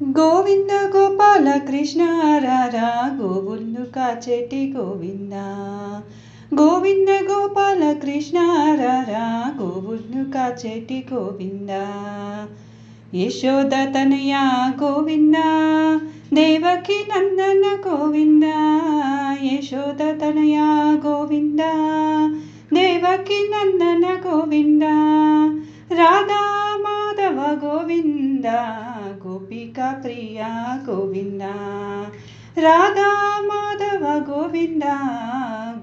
గోవింద గోపాల కృష్ణ రారా గోవుల్ను కాచేటి గోవింద. గోవింద గోపాల కృష్ణ రారా గోవుల్ను కాచేటి గోవింద. యశోద తనయ గోవింద దేవకి నందన గోవింద. యశోద తనయ గోవింద దేవకి నందన గోవింద. రాధా మాధవ గోవింద గోపికా ప్రియ గోవింద. రాధా మాధవ గోవింద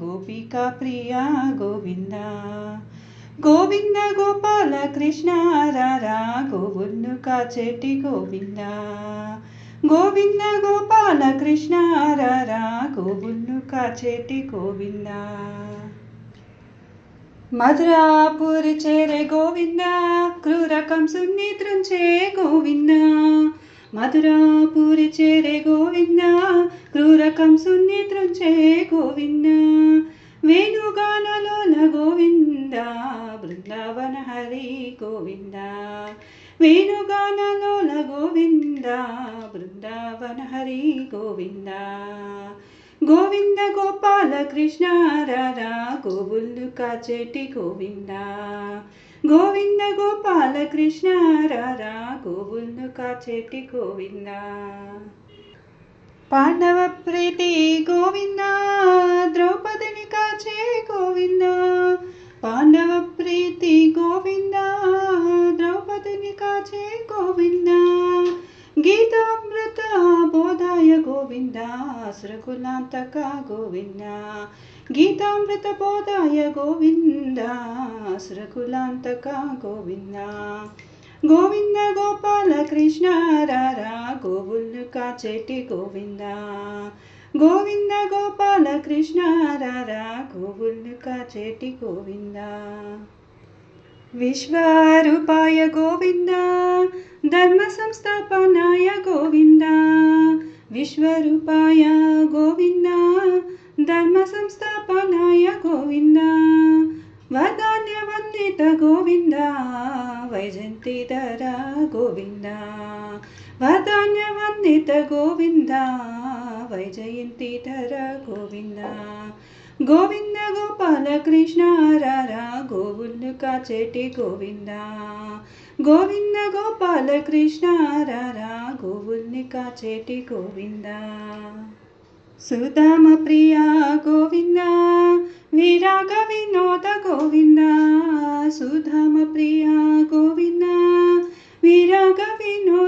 గోపికా ప్రియ గోవింద. గోవింద గోపాల కృష్ణ రారా గోవుల్ను కాచేటి గోవింద. గోవింద గోపాల కృష్ణ రారా గోవుల్ను కాచేటి గోవింద. మధురాపురి చేరే గోవింద క్రూర కంసుని త్రుంచే గోవింద. మధురాపురి చేరే గోవింద క్రూర కంసుని త్రుంచే గోవింద. వేణుగానలోల గోవింద బృందావన హరి గోవింద. వేణుగానలోల గోవింద బృందావన హరి గోవింద. గోవింద గోపాల కృష్ణ రారా గోవుల్ను కాచేటి గోవింద. గోవింద గోపాల కృష్ణ రారా గోవుల్ను కాచేటి గోవింద. పాండవ ప్రీతి గోవింద ద్రౌపదిని కాచే గోవింద. పాండవ ప్రీతి గోవింద ద్రౌపదిని కాచే గోవింద. గీతామృత బోధాయ గోవింద అసురకులాంతక గోవింద. గీతామృత బోధాయ గోవింద అసురకులాంతక గోవింద. గోవింద గోపాల కృష్ణ రారా గోవుల్ను కాచేటి గోవింద. గోవింద గోపాల కృష్ణ రారా గోవుల్ను కాచేటి గోవింద. విశ్వరూపాయ గోవింద ధర్మ సంస్థాపనాయ గోవింద. విశ్వరూపాయ గోవింద ధర్మ సంస్థాపనాయ గోవింద. వదాన్య వందిత గోవింద వైజయంతిధర గోవింద. వదాన్య వందిత గోవింద వైజయంతిధర గోవింద. గోవింద గోపాల కృష్ణ రారా గోవుల్ను కాచేటి గోవింద. గోవింద గోపాల కృష్ణ రారా గోవుల్ని కాచేటి గోవింద. సుధామ ప్రియ గోవింద విరాగ వినోద గోవింద. సుధామ ప్రియ గోవింద విరాగ వినోద